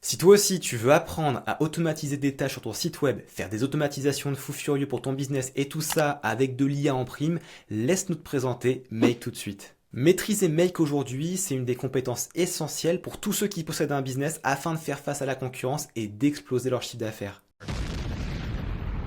Si toi aussi tu veux apprendre à automatiser des tâches sur ton site web, faire des automatisations de fou furieux pour ton business et tout ça avec de l'IA en prime, laisse-nous te présenter Make tout de suite. Maîtriser Make aujourd'hui, c'est une des compétences essentielles pour tous ceux qui possèdent un business afin de faire face à la concurrence et d'exploser leur chiffre d'affaires.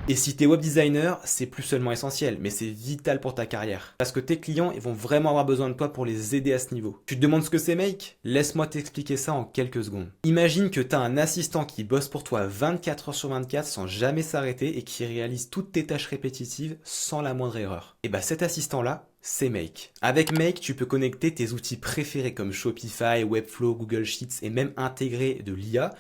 Et si t'es web designer, c'est plus seulement essentiel, mais c'est vital pour ta carrière. Parce que tes clients, ils vont vraiment avoir besoin de toi pour les aider à ce niveau. Tu te demandes ce que c'est Make? Laisse-moi t'expliquer ça en quelques secondes. Imagine que t'as un assistant qui bosse pour toi 24 heures sur 24 sans jamais s'arrêter et qui réalise toutes tes tâches répétitives sans la moindre erreur. Et bah cet assistant-là, c'est Make. Avec Make, tu peux connecter tes outils préférés comme Shopify, Webflow, Google Sheets et même intégrer de l'IA,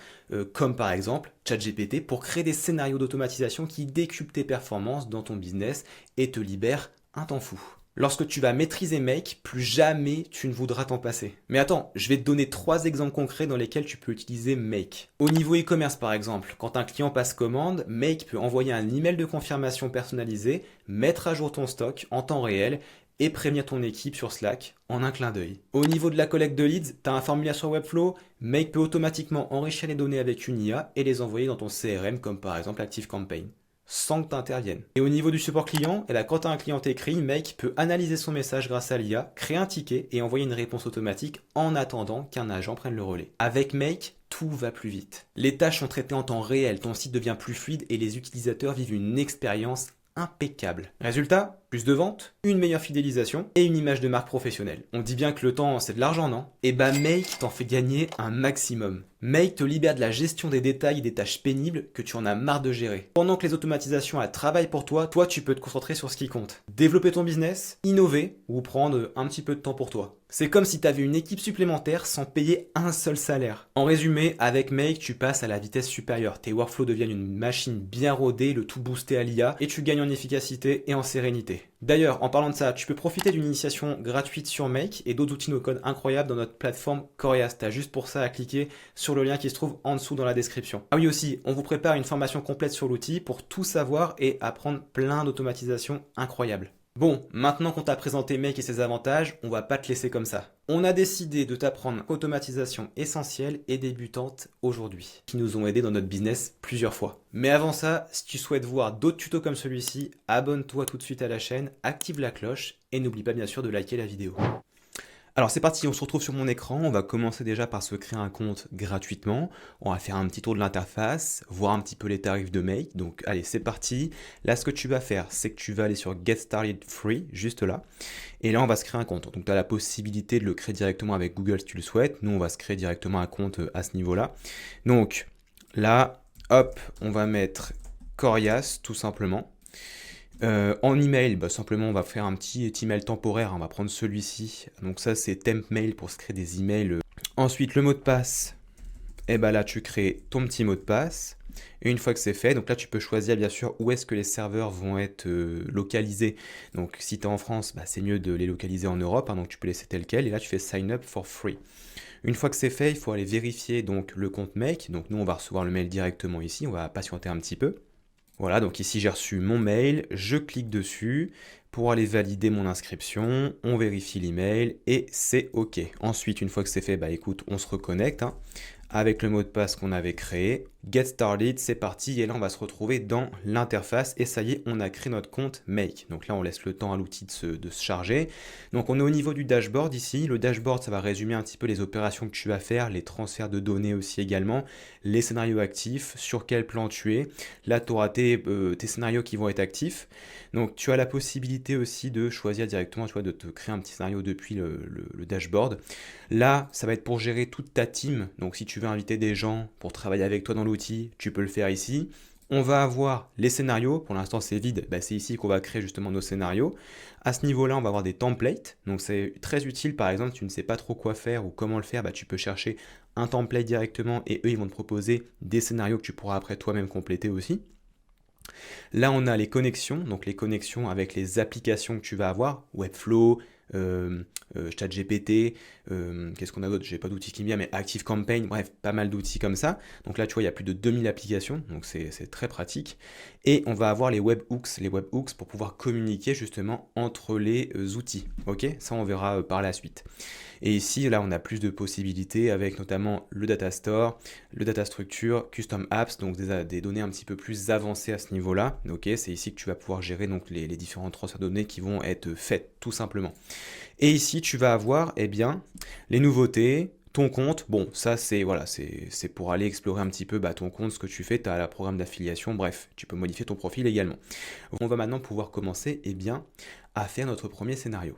comme par exemple ChatGPT, pour créer des scénarios d'automatisation qui décuplent tes performances dans ton business et te libèrent un temps fou. Lorsque tu vas maîtriser Make, plus jamais tu ne voudras t'en passer. Mais attends, je vais te donner 3 exemples concrets dans lesquels tu peux utiliser Make. Au niveau e-commerce par exemple, quand un client passe commande, Make peut envoyer un email de confirmation personnalisé, mettre à jour ton stock en temps réel et prévenir ton équipe sur Slack en un clin d'œil. Au niveau de la collecte de leads, tu as un formulaire sur Webflow, Make peut automatiquement enrichir les données avec une IA et les envoyer dans ton CRM comme par exemple ActiveCampaign, sans que tu interviennes. Et au niveau du support client, quand tu as un client écrit, Make peut analyser son message grâce à l'IA, créer un ticket et envoyer une réponse automatique en attendant qu'un agent prenne le relais. Avec Make, tout va plus vite. Les tâches sont traitées en temps réel, ton site devient plus fluide et les utilisateurs vivent une expérience impeccable. Résultat, plus de ventes, une meilleure fidélisation et une image de marque professionnelle. On dit bien que le temps, c'est de l'argent, non? Et bah Make t'en fait gagner un maximum. Make te libère de la gestion des détails et des tâches pénibles que tu en as marre de gérer. Pendant que les automatisations travaillent pour toi, tu peux te concentrer sur ce qui compte. Développer ton business, innover ou prendre un petit peu de temps pour toi. C'est comme si tu avais une équipe supplémentaire sans payer un seul salaire. En résumé, avec Make, tu passes à la vitesse supérieure. Tes workflows deviennent une machine bien rodée, le tout boosté à l'IA, et tu gagnes en efficacité et en sérénité. D'ailleurs, en parlant de ça, tu peux profiter d'une initiation gratuite sur Make et d'autres outils no-code incroyables dans notre plateforme Corias. T'as juste pour ça à cliquer sur le lien qui se trouve en dessous dans la description. Ah oui aussi, on vous prépare une formation complète sur l'outil pour tout savoir et apprendre plein d'automatisation incroyables. Bon, maintenant qu'on t'a présenté Make et ses avantages, on va pas te laisser comme ça. On a décidé de t'apprendre automatisation essentielle et débutante aujourd'hui, qui nous ont aidés dans notre business plusieurs fois. Mais avant ça, si tu souhaites voir d'autres tutos comme celui-ci, abonne-toi tout de suite à la chaîne, active la cloche et n'oublie pas bien sûr de liker la vidéo. Alors c'est parti, on se retrouve sur mon écran, on va commencer déjà par se créer un compte gratuitement, on va faire un petit tour de l'interface, voir un petit peu les tarifs de Make, donc allez c'est parti. Là ce que tu vas faire, c'est que tu vas aller sur Get Started Free, juste là, et là on va se créer un compte. Donc tu as la possibilité de le créer directement avec Google si tu le souhaites, nous on va se créer directement un compte à ce niveau-là. Donc là, hop, on va mettre Corias tout simplement. En email, simplement on va faire un petit email temporaire, on va prendre celui-ci. Donc ça c'est temp mail pour se créer des emails. Ensuite le mot de passe, et là tu crées ton petit mot de passe. Et une fois que c'est fait, donc là tu peux choisir bien sûr où est-ce que les serveurs vont être localisés. Donc si tu es en France, c'est mieux de les localiser en Europe, donc tu peux laisser tel quel. Et là tu fais sign up for free. Une fois que c'est fait, il faut aller vérifier donc le compte Make. Donc nous on va recevoir le mail directement ici, on va patienter un petit peu. Voilà, donc ici j'ai reçu mon mail, je clique dessus pour aller valider mon inscription, on vérifie l'email et c'est OK. Ensuite, une fois que c'est fait, écoute, on se reconnecte avec le mot de passe qu'on avait créé. Get started, c'est parti. Et là, on va se retrouver dans l'interface. Et ça y est, on a créé notre compte Make. Donc là, on laisse le temps à l'outil de se charger. Donc on est au niveau du dashboard ici. Le dashboard, ça va résumer un petit peu les opérations que tu vas faire, les transferts de données aussi également, les scénarios actifs, sur quel plan tu es. Là, tu auras tes scénarios qui vont être actifs. Donc tu as la possibilité aussi de choisir directement, de te créer un petit scénario depuis le dashboard. Là, ça va être pour gérer toute ta team. Donc si tu veux inviter des gens pour travailler avec toi dans l'outil, tu peux le faire ici. On va avoir les scénarios, pour l'instant c'est vide, c'est ici qu'on va créer justement nos scénarios. À ce niveau-là, on va avoir des templates, donc c'est très utile par exemple, si tu ne sais pas trop quoi faire ou comment le faire, tu peux chercher un template directement et eux ils vont te proposer des scénarios que tu pourras après toi-même compléter aussi. Là on a les connexions, donc les connexions avec les applications que tu vas avoir, Webflow, ChatGPT, qu'est-ce qu'on a d'autre? J'ai pas d'outils qui me viennent, mais ActiveCampaign, bref, pas mal d'outils comme ça. Donc là, tu vois, il y a plus de 2000 applications, donc c'est très pratique. Et on va avoir les webhooks pour pouvoir communiquer justement entre les outils. Ok, ça on verra par la suite. Et ici, là, on a plus de possibilités avec notamment le data store, le data structure, custom apps, donc des données un petit peu plus avancées à ce niveau-là. Ok, c'est ici que tu vas pouvoir gérer donc les différents transferts de données qui vont être faits tout simplement. Et ici, tu vas avoir eh bien, les nouveautés, ton compte. Bon, ça, c'est voilà, c'est pour aller explorer un petit peu ton compte, ce que tu fais. Tu as le programme d'affiliation. Bref, tu peux modifier ton profil également. On va maintenant pouvoir commencer bien, à faire notre premier scénario.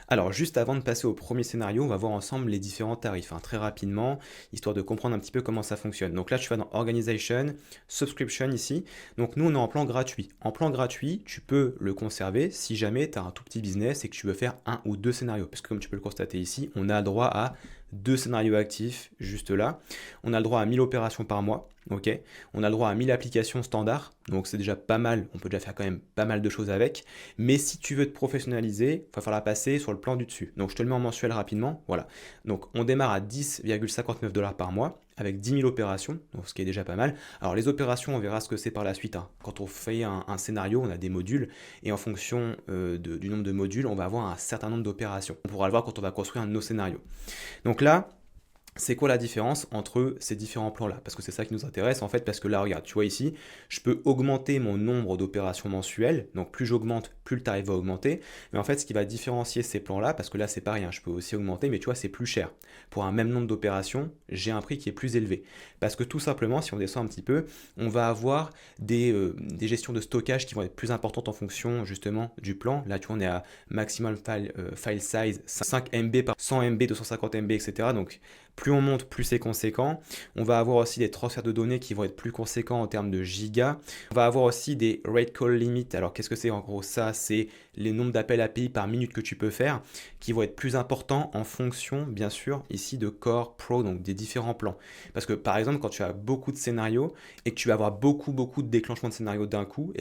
Alors, juste avant de passer au premier scénario, on va voir ensemble les différents tarifs, très rapidement, histoire de comprendre un petit peu comment ça fonctionne. Donc là, tu vas dans Organization, Subscription ici. Donc nous, on est en plan gratuit. En plan gratuit, tu peux le conserver si jamais tu as un tout petit business et que tu veux faire un ou deux scénarios. Parce que comme tu peux le constater ici, on a droit à deux scénarios actifs juste là. On a le droit à 1000 opérations par mois. Ok, on a le droit à 1000 applications standards, donc c'est déjà pas mal, on peut déjà faire quand même pas mal de choses avec, mais si tu veux te professionnaliser, il va falloir passer sur le plan du dessus. Donc je te le mets en mensuel rapidement, voilà. Donc on démarre à 10,59 $ par mois, avec 10 000 opérations, donc ce qui est déjà pas mal. Alors les opérations, on verra ce que c'est par la suite. Quand on fait un scénario, on a des modules, et en fonction du nombre de modules, on va avoir un certain nombre d'opérations. On pourra le voir quand on va construire un de nos scénarios. Donc là, c'est quoi la différence entre ces différents plans-là? Parce que c'est ça qui nous intéresse en fait, parce que là, regarde, tu vois ici, je peux augmenter mon nombre d'opérations mensuelles, donc plus j'augmente, plus le tarif va augmenter, mais en fait, ce qui va différencier ces plans-là, parce que là, c'est pas rien, je peux aussi augmenter, mais tu vois, c'est plus cher. Pour un même nombre d'opérations, j'ai un prix qui est plus élevé. Parce que tout simplement, si on descend un petit peu, on va avoir des gestions de stockage qui vont être plus importantes en fonction justement du plan. Là, tu vois, on est à maximum file size 5 MB par 100 MB, 250 MB, etc. Donc, plus on monte, plus c'est conséquent. On va avoir aussi des transferts de données qui vont être plus conséquents en termes de gigas. On va avoir aussi des rate call limit. Alors qu'est-ce que c'est en gros ça? C'est les nombres d'appels API par minute que tu peux faire qui vont être plus importants en fonction, bien sûr, ici de Core, Pro, donc des différents plans. Parce que par exemple, quand tu as beaucoup de scénarios et que tu vas avoir beaucoup de déclenchements de scénarios d'un coup,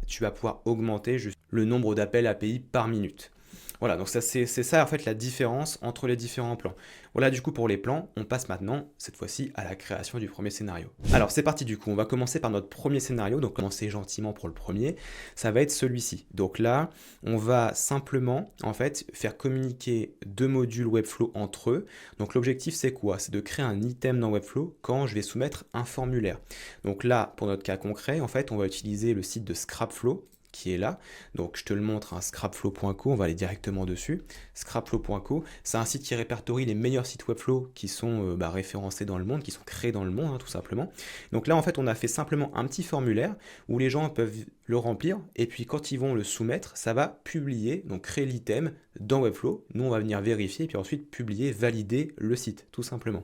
tu vas pouvoir augmenter juste le nombre d'appels API par minute. Voilà, donc ça, c'est ça en fait la différence entre les différents plans. Voilà du coup pour les plans, on passe maintenant cette fois-ci à la création du premier scénario. Alors c'est parti du coup, on va commencer par notre premier scénario, donc commencer gentiment pour le premier, ça va être celui-ci. Donc là, on va simplement en fait faire communiquer deux modules Webflow entre eux. Donc l'objectif c'est quoi? C'est de créer un item dans Webflow quand je vais soumettre un formulaire. Donc là, pour notre cas concret, en fait, on va utiliser le site de ScrapFlow qui est là. Donc je te le montre, scrapflow.co, on va aller directement dessus. Scrapflow.co, c'est un site qui répertorie les meilleurs sites Webflow qui sont référencés dans le monde, qui sont créés dans le monde, tout simplement. Donc là, en fait, on a fait simplement un petit formulaire où les gens peuvent le remplir et puis quand ils vont le soumettre, ça va publier, donc créer l'item dans Webflow. Nous, on va venir vérifier et puis ensuite publier, valider le site, tout simplement.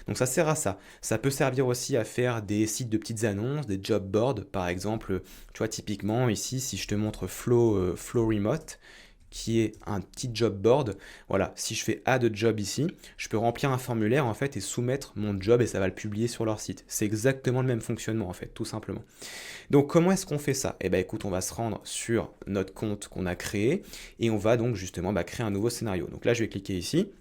Donc ça sert à ça. Ça peut servir aussi à faire des sites de petites annonces, des job boards, par exemple. Tu vois, typiquement, ici, si je te montre Flow Remote, qui est un petit job board. Voilà, si je fais add job ici, je peux remplir un formulaire en fait et soumettre mon job et ça va le publier sur leur site. C'est exactement le même fonctionnement en fait, tout simplement. Donc comment est-ce qu'on fait ça? Eh bien écoute, on va se rendre sur notre compte qu'on a créé et on va donc justement créer un nouveau scénario. Donc là, je vais cliquer ici.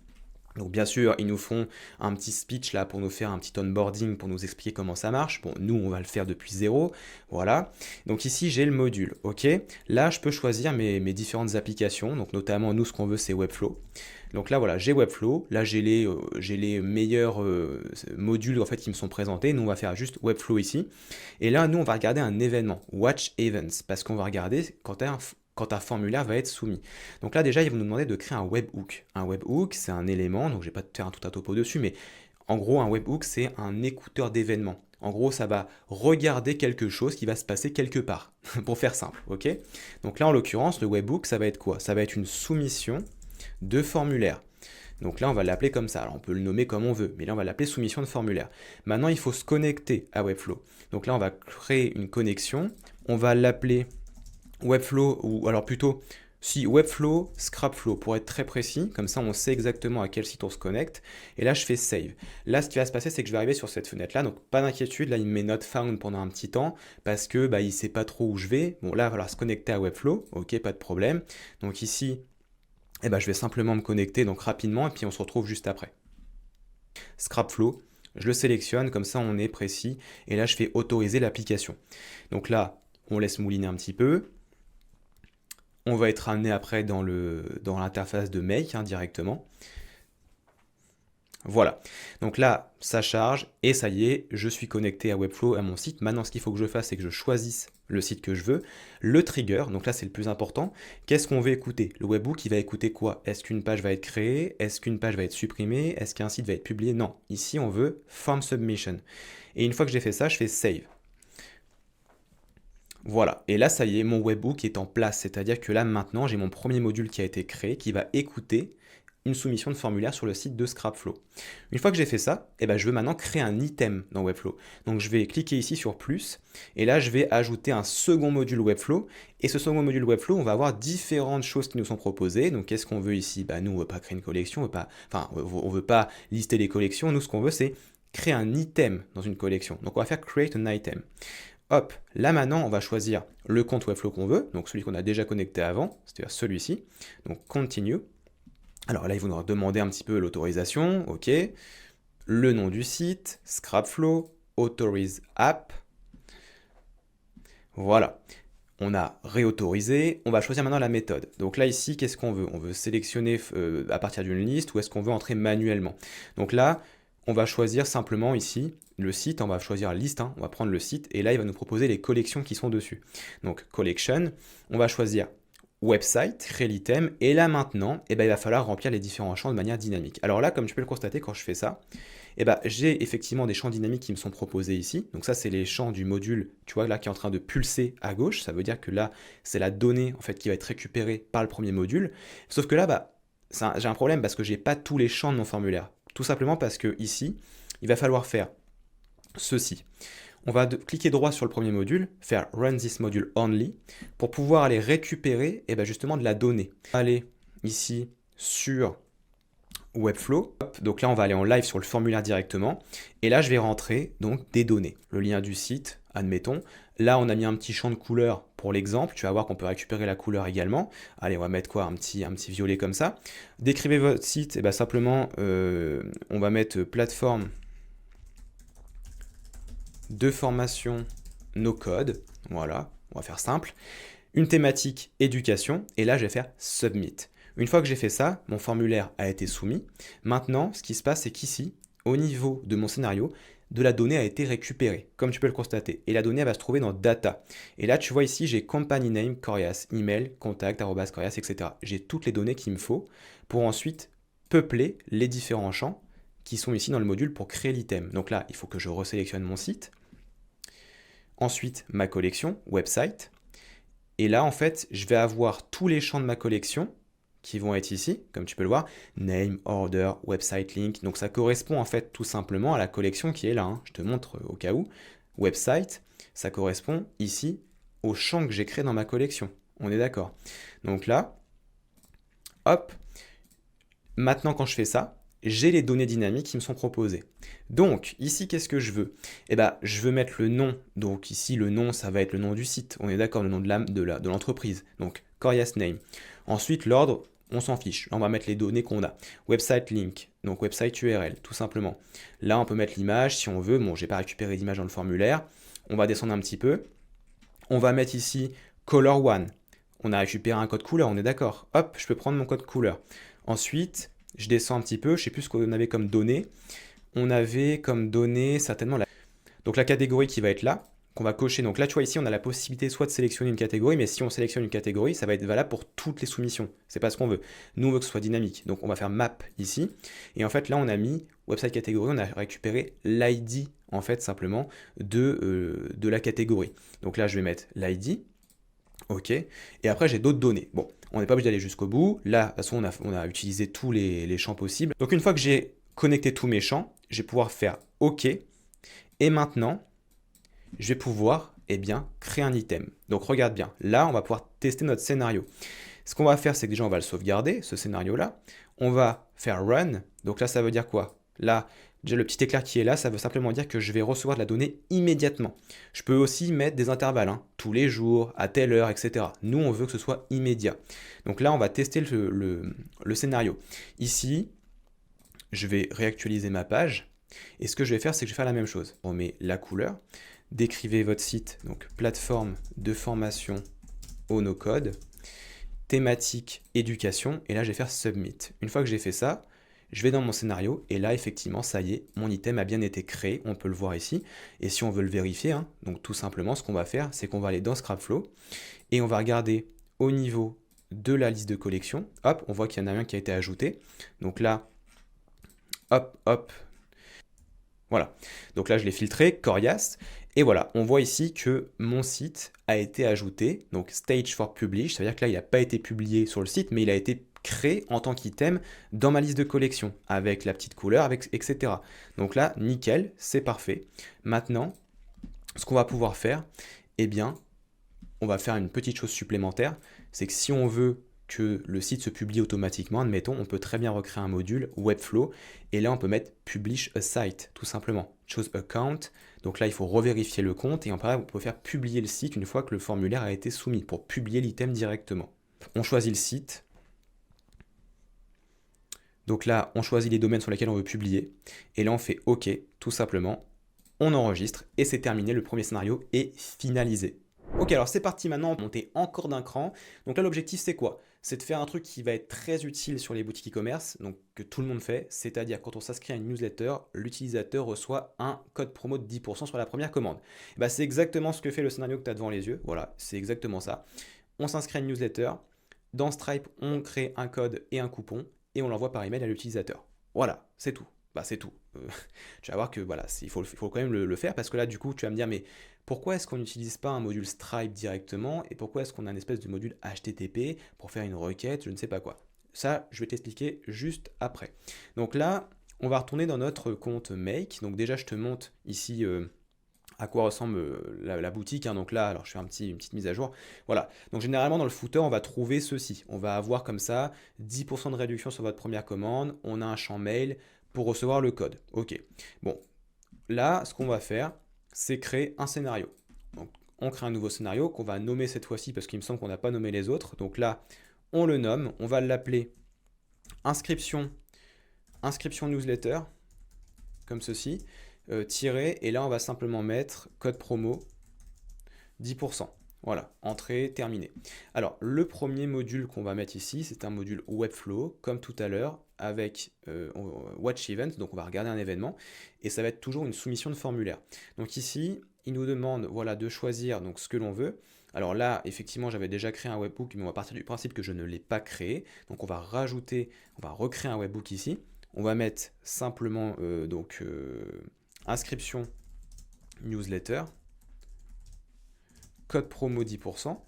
Donc bien sûr, ils nous font un petit speech là pour nous faire un petit onboarding, pour nous expliquer comment ça marche. Bon, nous, on va le faire depuis zéro. Voilà. Donc ici, j'ai le module. OK. Là, je peux choisir mes différentes applications. Donc notamment, nous, ce qu'on veut, c'est Webflow. Donc là, voilà, j'ai Webflow. Là, j'ai les meilleurs modules en fait, qui me sont présentés. Nous, on va faire juste Webflow ici. Et là, nous, on va regarder un événement, Watch Events, parce qu'on va regarder quand un formulaire va être soumis. Donc là déjà, ils vont nous demander de créer un webhook. Un webhook, c'est un élément, donc je ne vais pas te faire tout un topo dessus, mais en gros, un webhook, c'est un écouteur d'événements. En gros, ça va regarder quelque chose qui va se passer quelque part, pour faire simple, ok? Donc là, en l'occurrence, le webhook, ça va être quoi? Ça va être une soumission de formulaire. Donc là, on va l'appeler comme ça. Alors, on peut le nommer comme on veut, mais là, on va l'appeler soumission de formulaire. Maintenant, il faut se connecter à Webflow. Donc là, on va créer une connexion. On va l'appeler Webflow, ou alors plutôt, si Webflow, ScrapFlow, pour être très précis, comme ça on sait exactement à quel site on se connecte, et là je fais Save. Là ce qui va se passer c'est que je vais arriver sur cette fenêtre là, donc pas d'inquiétude, là il me met Not Found pendant un petit temps, parce que il sait pas trop où je vais. Bon là il va falloir se connecter à Webflow, ok, pas de problème. Donc ici, Et ben, je vais simplement me connecter donc rapidement et puis on se retrouve juste après. ScrapFlow, je le sélectionne, comme ça on est précis. Et là, je fais autoriser l'application. Donc là, on laisse mouliner un petit peu. On va être amené après dans l'interface de Make directement. Voilà, donc là, ça charge et ça y est, je suis connecté à Webflow, à mon site. Maintenant, ce qu'il faut que je fasse, c'est que je choisisse le site que je veux, le trigger, donc là, c'est le plus important. Qu'est-ce qu'on veut écouter? Le webhook, il va écouter quoi? Est-ce qu'une page va être créée? Est-ce qu'une page va être supprimée? Est-ce qu'un site va être publié? Non, ici, on veut Form Submission. Et une fois que j'ai fait ça, je fais Save. Voilà, et là, ça y est, mon webhook est en place, c'est-à-dire que là, maintenant, j'ai mon premier module qui a été créé, qui va écouter une soumission de formulaire sur le site de ScrapFlow. Une fois que j'ai fait ça, eh ben, je veux maintenant créer un item dans Webflow. Donc je vais cliquer ici sur plus, et là je vais ajouter un second module Webflow, et ce second module Webflow, on va avoir différentes choses qui nous sont proposées. Donc qu'est-ce qu'on veut ici? Bah, nous, on ne veut pas créer une collection, on veut pas lister les collections, nous ce qu'on veut c'est créer un item dans une collection. Donc on va faire create an item. Hop, là maintenant on va choisir le compte Webflow qu'on veut, donc celui qu'on a déjà connecté avant, c'est-à-dire celui-ci, donc continue. Alors là, ils vont nous demander un petit peu l'autorisation, ok. Le nom du site, ScrapFlow, Authorize App. Voilà. On a réautorisé. On va choisir maintenant la méthode. Donc là, ici, qu'est-ce qu'on veut? On veut sélectionner à partir d'une liste ou est-ce qu'on veut entrer manuellement? Donc là, on va choisir simplement ici le site. On va choisir liste. On va prendre le site et là, il va nous proposer les collections qui sont dessus. Donc, collection. On va choisir website, créer l'item, et là maintenant, il va falloir remplir les différents champs de manière dynamique. Alors là, comme tu peux le constater quand je fais ça, j'ai effectivement des champs dynamiques qui me sont proposés ici. Donc ça, c'est les champs du module, tu vois, là, qui est en train de pulser à gauche. Ça veut dire que là, c'est la donnée, en fait, qui va être récupérée par le premier module. Sauf que là, j'ai un problème parce que j'ai pas tous les champs de mon formulaire. Tout simplement parce que ici, il va falloir faire ceci. On va cliquer droit sur le premier module, faire Run this module only, pour pouvoir aller récupérer justement de la donnée. Aller ici sur Webflow, donc là on va aller en live sur le formulaire directement, et là je vais rentrer donc des données. Le lien du site, admettons. Là on a mis un petit champ de couleur pour l'exemple, tu vas voir qu'on peut récupérer la couleur également. Allez, on va mettre quoi, un petit violet comme ça. Décrivez votre site, simplement on va mettre plateforme de formation no code, voilà, on va faire simple, une thématique éducation, et là je vais faire submit. Une fois que j'ai fait ça, mon formulaire a été soumis. Maintenant, ce qui se passe, c'est qu'ici, au niveau de mon scénario, de la donnée a été récupérée, comme tu peux le constater. Et la donnée elle va se trouver dans Data. Et là, tu vois ici, j'ai company name, Corias, email, contact, @corias, etc. J'ai toutes les données qu'il me faut pour ensuite peupler les différents champs qui sont ici dans le module pour créer l'item. Donc là, il faut que je resélectionne mon site. Ensuite, ma collection, website. Et là, en fait, je vais avoir tous les champs de ma collection qui vont être ici, comme tu peux le voir, name, order, website link. Donc ça correspond en fait tout simplement à la collection qui est là. Je te montre au cas où. Website, ça correspond ici au champ que j'ai créé dans ma collection. On est d'accord. Donc là, hop, maintenant quand je fais ça, j'ai les données dynamiques qui me sont proposées. Donc, ici, qu'est-ce que je veux? Je veux mettre le nom. Donc ici, le nom, ça va être le nom du site. On est d'accord, le nom de l'entreprise. Donc, Corias Name. Ensuite, l'ordre, on s'en fiche. Là, on va mettre les données qu'on a. Website link, donc website URL, tout simplement. Là, on peut mettre l'image si on veut. Bon, j'ai pas récupéré d'image dans le formulaire. On va descendre un petit peu. On va mettre ici color one. On a récupéré un code couleur, on est d'accord. Hop, je peux prendre mon code couleur. Ensuite, je descends un petit peu, je ne sais plus ce qu'on avait comme données. On avait comme données certainement donc la catégorie qui va être là, qu'on va cocher. Donc là, tu vois, ici, on a la possibilité soit de sélectionner une catégorie, mais si on sélectionne une catégorie, ça va être valable pour toutes les soumissions. C'est pas ce qu'on veut. Nous, on veut que ce soit dynamique. Donc on va faire map ici. Et en fait, là, on a mis website catégorie, on a récupéré l'ID, en fait, simplement, de la catégorie. Donc là, je vais mettre l'ID. Ok. Et après, j'ai d'autres données. Bon, on n'est pas obligé d'aller jusqu'au bout. Là, de toute façon, on a utilisé tous les champs possibles. Donc une fois que j'ai connecté tous mes champs, je vais pouvoir faire OK. Et maintenant, je vais pouvoir créer un item. Donc regarde bien, là, on va pouvoir tester notre scénario. Ce qu'on va faire, c'est que déjà, on va le sauvegarder, ce scénario-là. On va faire run. Donc là, ça veut dire quoi? Là, Déjà, le petit éclair qui est là, ça veut simplement dire que je vais recevoir de la donnée immédiatement. Je peux aussi mettre des intervalles, hein, tous les jours, à telle heure, etc. Nous, on veut que ce soit immédiat. Donc là, on va tester le scénario. Ici, je vais réactualiser ma page. Et ce que je vais faire, c'est que je vais faire la même chose. On met la couleur, décrivez votre site, donc plateforme de formation au no-code, thématique éducation, et là, je vais faire submit. Une fois que j'ai fait ça, je vais dans mon scénario et là effectivement ça y est, mon item a bien été créé, on peut le voir ici. Et si on veut le vérifier, hein, donc tout simplement ce qu'on va faire, c'est qu'on va aller dans ScrapFlow et on va regarder au niveau de la liste de collection. Hop, on voit qu'il y en a un qui a été ajouté. Donc là, hop, hop, voilà. Donc là je l'ai filtré, Corias. Et voilà, on voit ici que mon site a été ajouté, donc Stage for Publish, ça veut dire que là il n'a pas été publié sur le site, mais il a été créé en tant qu'item dans ma liste de collection, avec la petite couleur, etc. Donc là, nickel, c'est parfait. Maintenant, ce qu'on va pouvoir faire, eh bien, on va faire une petite chose supplémentaire, c'est que si on veut que le site se publie automatiquement, admettons, on peut très bien recréer un module Webflow, et là on peut mettre Publish a Site, tout simplement. Chose Account, donc là il faut revérifier le compte, et en parallèle on peut faire publier le site une fois que le formulaire a été soumis, pour publier l'item directement. On choisit le site, donc là on choisit les domaines sur lesquels on veut publier, et là on fait OK, tout simplement, on enregistre, et c'est terminé, le premier scénario est finalisé. Ok, alors c'est parti maintenant, on va monter encore d'un cran. Donc là, l'objectif, c'est quoi? C'est de faire un truc qui va être très utile sur les boutiques e-commerce, donc que tout le monde fait, c'est-à-dire quand on s'inscrit à une newsletter, l'utilisateur reçoit un code promo de 10% sur la première commande. Et bah, c'est exactement ce que fait le scénario que tu as devant les yeux, voilà, c'est exactement ça. On s'inscrit à une newsletter, dans Stripe, on crée un code et un coupon, et on l'envoie par email à l'utilisateur. Voilà, c'est tout. Bah, c'est tout. Tu vas voir que voilà, il faut quand même le faire parce que là, du coup, tu vas me dire, mais pourquoi est-ce qu'on n'utilise pas un module Stripe directement et pourquoi est-ce qu'on a une espèce de module HTTP pour faire une requête, je ne sais pas quoi. Ça, je vais t'expliquer juste après. Donc là, on va retourner dans notre compte Make. Donc déjà, je te montre ici à quoi ressemble la boutique, hein. Donc là, alors je fais une petite mise à jour. Voilà. Donc généralement, dans le footer, on va trouver ceci. On va avoir comme ça 10% de réduction sur votre première commande. On a un champ mail pour recevoir le code. Ok. Bon, là, ce qu'on va faire, c'est créer un scénario. Donc, on crée un nouveau scénario qu'on va nommer cette fois-ci parce qu'il me semble qu'on n'a pas nommé les autres. Donc là, on le nomme. On va l'appeler inscription, inscription newsletter, comme ceci. Tirer, et là, on va simplement mettre code promo 10%. Voilà, entrée terminée. Alors, le premier module qu'on va mettre ici, c'est un module Webflow, comme tout à l'heure, avec Watch Event. Donc, on va regarder un événement, et ça va être toujours une soumission de formulaire. Donc ici, il nous demande voilà, de choisir donc, ce que l'on veut. Alors là, effectivement, j'avais déjà créé un webbook, mais on va partir du principe que je ne l'ai pas créé. Donc, on va recréer un webbook ici. On va mettre simplement inscription newsletter, code promo 10%,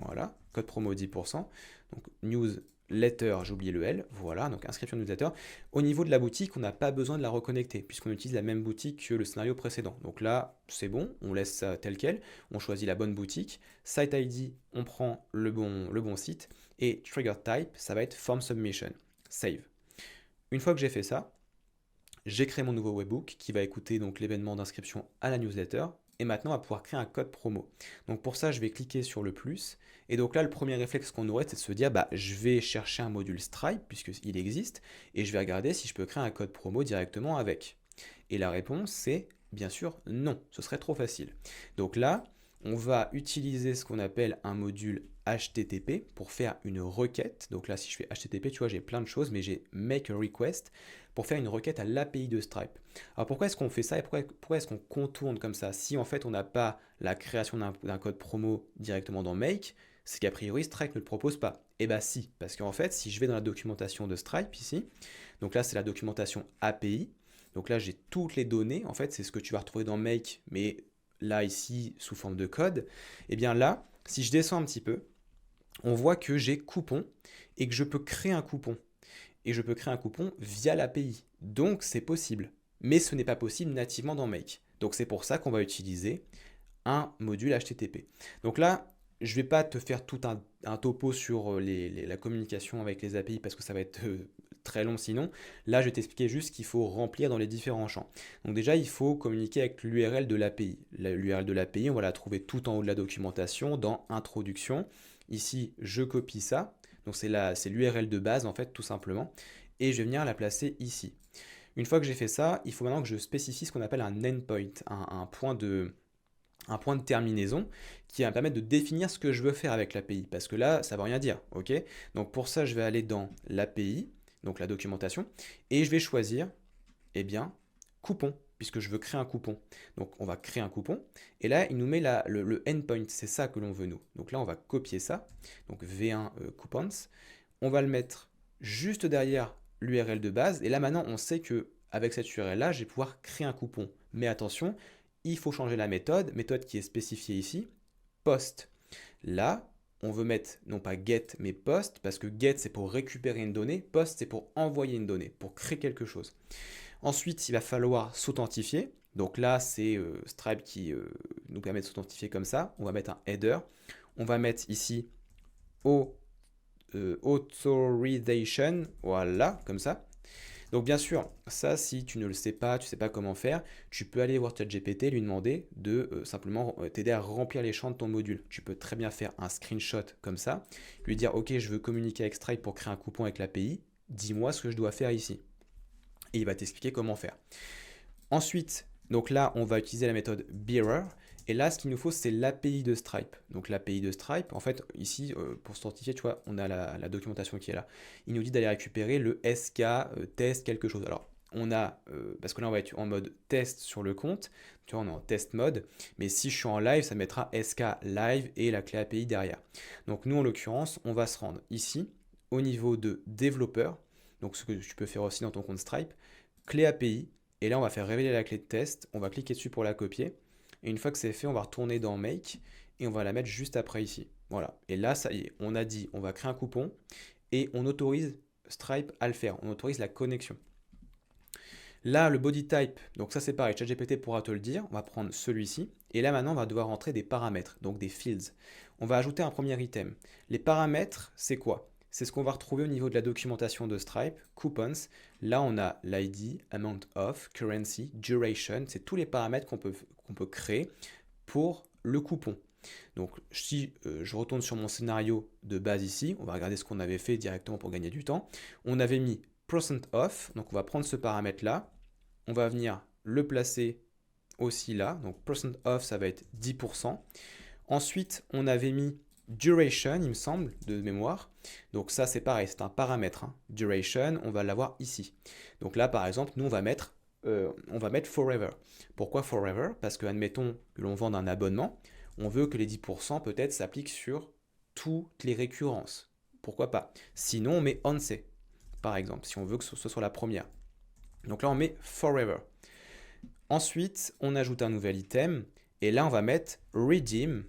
voilà, code promo 10%, donc newsletter, j'ai oublié le L, voilà, donc inscription newsletter. Au niveau de la boutique, on n'a pas besoin de la reconnecter, puisqu'on utilise la même boutique que le scénario précédent. Donc là, c'est bon, on laisse ça tel quel, on choisit la bonne boutique, site ID, on prend le bon site, et trigger type, ça va être form submission, save. Une fois que j'ai fait ça, j'ai créé mon nouveau webbook qui va écouter donc l'événement d'inscription à la newsletter. Et maintenant, on va pouvoir créer un code promo. Donc pour ça, je vais cliquer sur le plus. Et donc là, le premier réflexe qu'on aurait, c'est de se dire, bah, je vais chercher un module Stripe, puisqu'il existe, et je vais regarder si je peux créer un code promo directement avec. Et la réponse, c'est bien sûr non. Ce serait trop facile. Donc là, on va utiliser ce qu'on appelle un module HTTP pour faire une requête. Donc là, si je fais HTTP, tu vois, j'ai plein de choses, mais j'ai make a request pour faire une requête à l'API de Stripe. Alors pourquoi est-ce qu'on fait ça et pourquoi est-ce qu'on contourne comme ça? Si en fait on n'a pas la création d'un code promo directement dans Make, c'est qu'a priori Stripe ne le propose pas. Eh bien si, parce qu'en fait si je vais dans la documentation de Stripe ici, donc là c'est la documentation API, donc là j'ai toutes les données, en fait c'est ce que tu vas retrouver dans Make, mais là ici sous forme de code, et bien là, si je descends un petit peu, on voit que j'ai coupon et que je peux créer un coupon. Et je peux créer un coupon via l'API. Donc c'est possible. Mais ce n'est pas possible nativement dans Make. Donc c'est pour ça qu'on va utiliser un module HTTP. Donc là, je ne vais pas te faire tout un topo sur la communication avec les API parce que ça va être très long sinon. Là, je vais t'expliquer juste ce qu'il faut remplir dans les différents champs. Donc déjà, il faut communiquer avec l'URL de l'API. L'URL de l'API, on va la trouver tout en haut de la documentation dans Introduction. Ici, je copie ça. Donc c'est l'URL de base en fait, tout simplement. Et je vais venir la placer ici. Une fois que j'ai fait ça, il faut maintenant que je spécifie ce qu'on appelle un endpoint, un point de terminaison qui va me permettre de définir ce que je veux faire avec l'API. Parce que là, ça ne veut rien dire. Ok. Donc pour ça, je vais aller dans l'API, donc la documentation, et je vais choisir, eh bien, coupon, puisque je veux créer un coupon. Donc on va créer un coupon, et là, il nous met le endpoint, c'est ça que l'on veut nous. Donc là, on va copier ça, donc V1 coupons, on va le mettre juste derrière l'URL de base, et là maintenant, on sait que avec cette URL-là, je vais pouvoir créer un coupon. Mais attention, il faut changer la méthode qui est spécifiée ici, post. Là, on veut mettre non pas get mais post, parce que get c'est pour récupérer une donnée, post c'est pour envoyer une donnée, pour créer quelque chose. Ensuite, il va falloir s'authentifier. Donc là, c'est Stripe qui nous permet de s'authentifier comme ça. On va mettre un header. On va mettre ici authorization, voilà, comme ça. Donc bien sûr, ça, si tu ne le sais pas, tu ne sais pas comment faire, tu peux aller voir ChatGPT et lui demander de simplement t'aider à remplir les champs de ton module. Tu peux très bien faire un screenshot comme ça, lui dire ok, je veux communiquer avec Stripe pour créer un coupon avec l'API, dis-moi ce que je dois faire ici. Et il va t'expliquer comment faire. Ensuite, donc là, on va utiliser la méthode Bearer. Et là, ce qu'il nous faut, c'est l'API de Stripe. Donc l'API de Stripe, en fait, ici, pour s'authentifier, tu vois, on a la documentation qui est là. Il nous dit d'aller récupérer le SK test quelque chose. Alors, on a, parce que là, on va être en mode test sur le compte. Tu vois, on est en test mode. Mais si je suis en live, ça mettra SK live et la clé API derrière. Donc nous, en l'occurrence, on va se rendre ici, au niveau de développeur. Donc ce que tu peux faire aussi dans ton compte Stripe. Clé API. Et là, on va faire révéler la clé de test. On va cliquer dessus pour la copier. Et une fois que c'est fait, on va retourner dans Make et on va la mettre juste après ici. Voilà. Et là, ça y est, on a dit, on va créer un coupon et on autorise Stripe à le faire. On autorise la connexion. Là, le body type, donc ça c'est pareil, ChatGPT pourra te le dire. On va prendre celui-ci. Et là, maintenant, on va devoir rentrer des paramètres, donc des fields. On va ajouter un premier item. Les paramètres, c'est quoi? C'est ce qu'on va retrouver au niveau de la documentation de Stripe, coupons. Là, on a l'ID, amount of, currency, duration. C'est tous les paramètres qu'on peut créer pour le coupon. Donc, si je retourne sur mon scénario de base ici, on va regarder ce qu'on avait fait directement pour gagner du temps. On avait mis percent off, donc on va prendre ce paramètre-là. On va venir le placer aussi là. Donc, percent off, ça va être 10%. Ensuite, on avait mis duration, il me semble, de mémoire. Donc ça, c'est pareil, c'est un paramètre. Hein. Duration, on va l'avoir ici. Donc là, par exemple, nous, on va mettre forever. Pourquoi forever? Parce que, admettons que l'on vende un abonnement, on veut que les 10% peut-être s'appliquent sur toutes les récurrences. Pourquoi pas? Sinon, on met once, par exemple, si on veut que ce soit sur la première. Donc là, on met forever. Ensuite, on ajoute un nouvel item. Et là, on va mettre redeem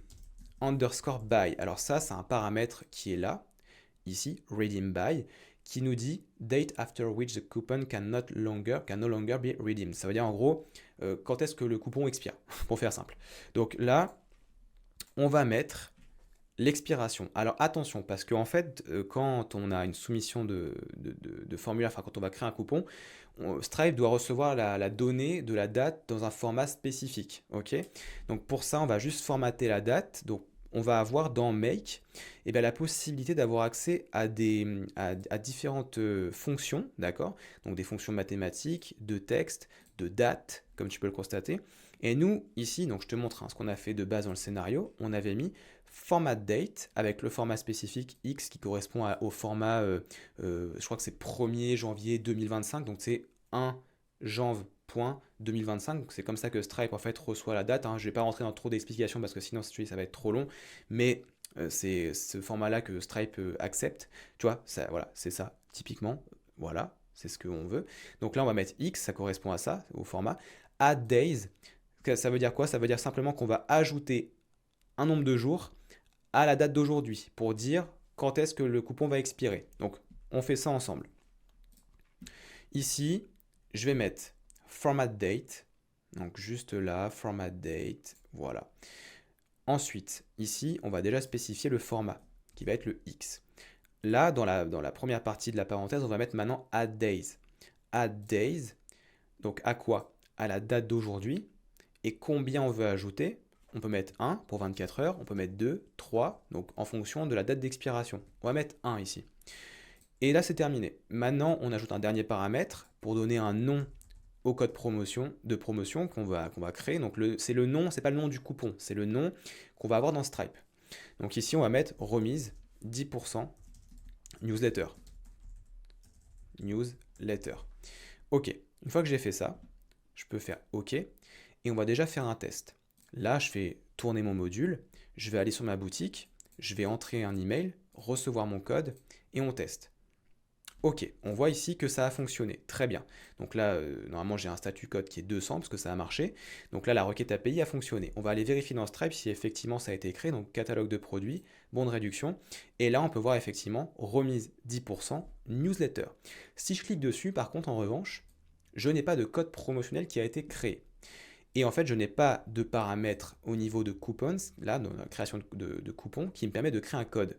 underscore by. Alors ça, c'est un paramètre qui est là, ici, redeem by, qui nous dit date after which the coupon can no longer be redeemed. Ça veut dire en gros, quand est-ce que le coupon expire, pour faire simple. Donc là, on va mettre l'expiration. Alors attention, parce qu'en fait, quand on a une soumission de formulaire, enfin quand on va créer un coupon, Stripe doit recevoir la donnée de la date dans un format spécifique. Ok. Donc pour ça, on va juste formater la date. Donc on va avoir dans Make la possibilité d'avoir accès à différentes fonctions, d'accord? Donc des fonctions mathématiques, de texte, de date, comme tu peux le constater. Et nous, ici, donc je te montre ce qu'on a fait de base dans le scénario, on avait mis format date avec le format spécifique X qui correspond au format, je crois que c'est 1er janvier 2025, donc c'est 1 janv.2025, donc c'est comme ça que Stripe en fait reçoit la date. Hein. Je ne vais pas rentrer dans trop d'explications parce que sinon ça va être trop long, mais c'est ce format-là que Stripe accepte. Tu vois, ça, voilà, c'est ça, typiquement, voilà, c'est ce qu'on veut. Donc là, on va mettre X, ça correspond à ça, au format. Add days, ça veut dire quoi? Ça veut dire simplement qu'on va ajouter un nombre de jours à la date d'aujourd'hui pour dire quand est-ce que le coupon va expirer. Donc, on fait ça ensemble. Ici, je vais mettre format date. Donc, juste là, format date. Voilà. Ensuite, ici, on va déjà spécifier le format qui va être le X. là, dans la première partie de la parenthèse, on va mettre maintenant add days. Add days, donc à quoi? À la date d'aujourd'hui. Et combien on veut ajouter? On peut mettre 1 pour 24 heures, on peut mettre 2, 3, donc en fonction de la date d'expiration. On va mettre 1 ici. Et là, c'est terminé. Maintenant, on ajoute un dernier paramètre pour donner un nom au code de promotion qu'on va créer. Donc c'est le nom, c'est pas le nom du coupon, c'est le nom qu'on va avoir dans Stripe. Donc ici, on va mettre remise 10% newsletter. Newsletter. OK. Une fois que j'ai fait ça, je peux faire OK. Et on va déjà faire un test. Là, je fais tourner mon module. Je vais aller sur ma boutique. Je vais entrer un email, recevoir mon code et on teste. Ok, on voit ici que ça a fonctionné. Très bien. Donc là, normalement, j'ai un statut code qui est 200 parce que ça a marché. Donc là, la requête API a fonctionné. On va aller vérifier dans Stripe si effectivement ça a été créé. Donc catalogue de produits, bon de réduction. Et là, on peut voir effectivement remise 10%, newsletter. Si je clique dessus, par contre, en revanche, je n'ai pas de code promotionnel qui a été créé. Et en fait, je n'ai pas de paramètre au niveau de coupons, là, dans la création de coupons, qui me permet de créer un code.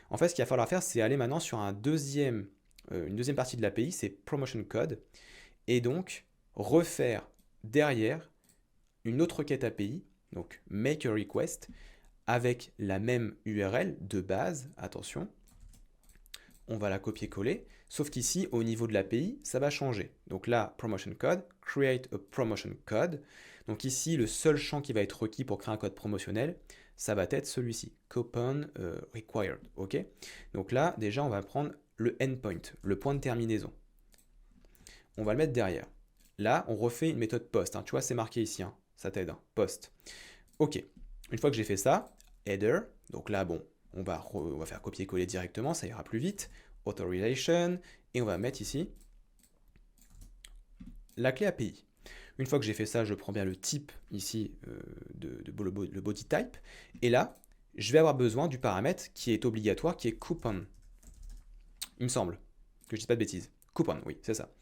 En fait, ce qu'il va falloir faire, c'est aller maintenant sur une deuxième partie de l'API, c'est promotion code, et donc refaire derrière une autre requête API, donc make a request, avec la même URL de base, attention, on va la copier-coller, sauf qu'ici, au niveau de l'API, ça va changer. Donc là, promotion code, create a promotion code. Donc ici, le seul champ qui va être requis pour créer un code promotionnel, ça va être celui-ci, coupon required. Ok. Donc là, déjà, on va prendre le endpoint, le point de terminaison. On va le mettre derrière. Là, on refait une méthode post. Hein. Tu vois, c'est marqué ici, hein. Ça t'aide, hein. Post. Ok. Une fois que j'ai fait ça, header. Donc là, bon, on va faire copier-coller directement, ça ira plus vite. Authorization, et on va mettre ici la clé API. Une fois que j'ai fait ça, je prends bien le type ici le body type, et là, je vais avoir besoin du paramètre qui est obligatoire, qui est coupon. Il me semble que je ne dis pas de bêtises. Coupon, oui, c'est ça.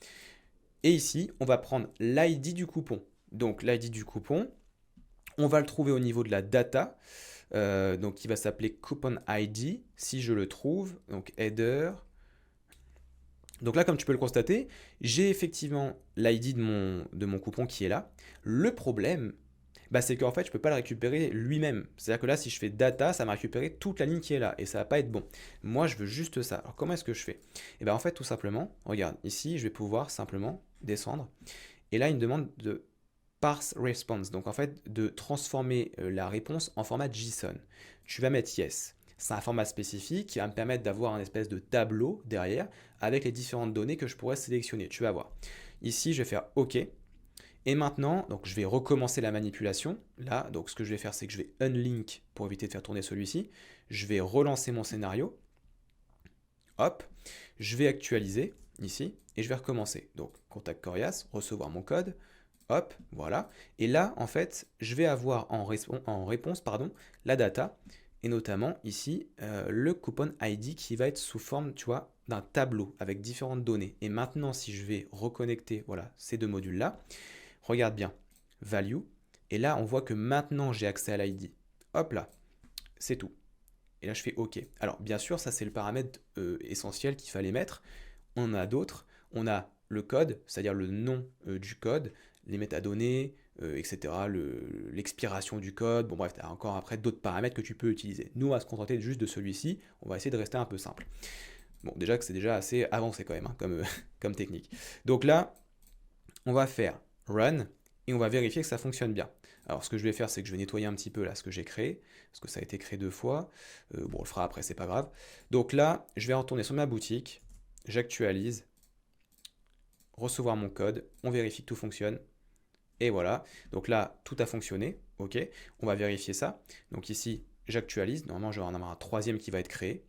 Et ici, on va prendre l'ID du coupon. Donc l'ID du coupon, on va le trouver au niveau de la data, donc il va s'appeler coupon ID, si je le trouve, donc header. Donc là, comme tu peux le constater, j'ai effectivement l'ID de mon coupon qui est là. Le problème, bah, c'est qu'en fait, je ne peux pas le récupérer lui-même. C'est-à-dire que là, si je fais data, ça m'a récupéré toute la ligne qui est là, et ça va pas être bon. Moi, je veux juste ça. Alors comment est-ce que je fais? Et bien en fait, tout simplement, regarde, ici, je vais pouvoir simplement descendre. Et là, il me demande de parse response, donc en fait de transformer la réponse en format JSON. Tu vas mettre yes. C'est un format spécifique qui va me permettre d'avoir un espèce de tableau derrière avec les différentes données que je pourrais sélectionner. Tu vas voir. Ici, je vais faire OK. Et maintenant, donc je vais recommencer la manipulation. Là, donc ce que je vais faire, c'est que je vais unlink pour éviter de faire tourner celui-ci. Je vais relancer mon scénario. Hop. Je vais actualiser ici et je vais recommencer. Donc, contact Corias, recevoir mon code. Hop, voilà. Et là, en fait, je vais avoir en réponse la data, et notamment ici, le coupon ID qui va être sous forme, tu vois, d'un tableau avec différentes données. Et maintenant, si je vais reconnecter, voilà, ces deux modules-là, regarde bien, value, et là, on voit que maintenant, j'ai accès à l'ID. Hop là, c'est tout. Et là, je fais OK. Alors, bien sûr, ça, c'est le paramètre essentiel qu'il fallait mettre. On en a d'autres. On a le code, c'est-à-dire le nom du code, les métadonnées, etc., l'expiration du code. Bon bref, tu as encore après d'autres paramètres que tu peux utiliser. Nous, on va se contenter juste de celui-ci. On va essayer de rester un peu simple. Bon, déjà que c'est déjà assez avancé quand même, hein, comme technique. Donc là, on va faire run et on va vérifier que ça fonctionne bien. Alors ce que je vais faire, c'est que je vais nettoyer un petit peu là ce que j'ai créé, parce que ça a été créé 2 fois. Bon, on le fera après, c'est pas grave. Donc là, je vais retourner sur ma boutique, j'actualise, recevoir mon code, on vérifie que tout fonctionne. Et voilà, donc là, tout a fonctionné, ok. On va vérifier ça. Donc ici, j'actualise, normalement je vais en avoir un troisième qui va être créé.